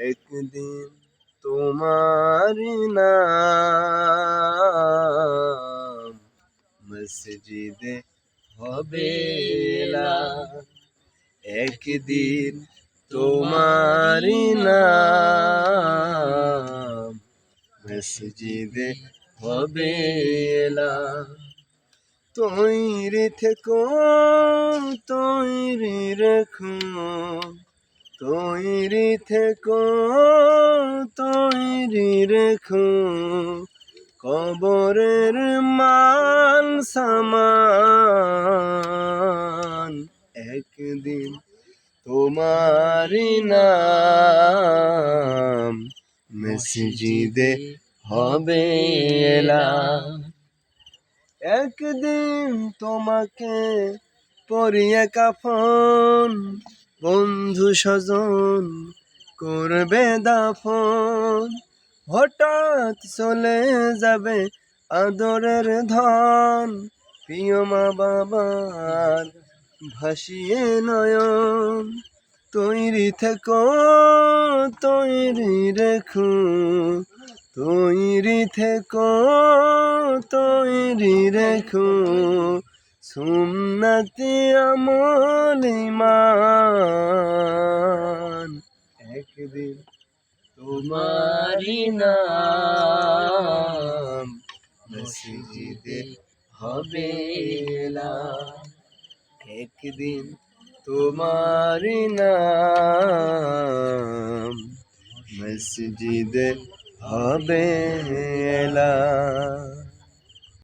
একদিন তোমার নাম মসজিদে হবে এলান। একদিন তোমার নাম মসজিদে হবে এলান। তৈরি থেকো, তৈরি রেখো, তৈরি থেকো, তৈরি রেখো, কবরের মান সামান। একদিন তোমারি নাম মসজিদে হবে এলান। একদিন তোমাকে পরিয়ে কাফন, বন্ধু স্বজন করবে দাফন। হঠাৎ চলে যাবে আদরের ধন, প্রিয় মা বাবার ভাসিয়ে নয়ন। তৈরি থেকো, তৈরি রেখো, তৈরি থেকো, তৈরি রেখো, সুন্নতি আমল ঈমান। একদিন তোমারি নাম মসজিদে হবে এলান। একদিন তোমারি নাম মসজিদে হবে এলান।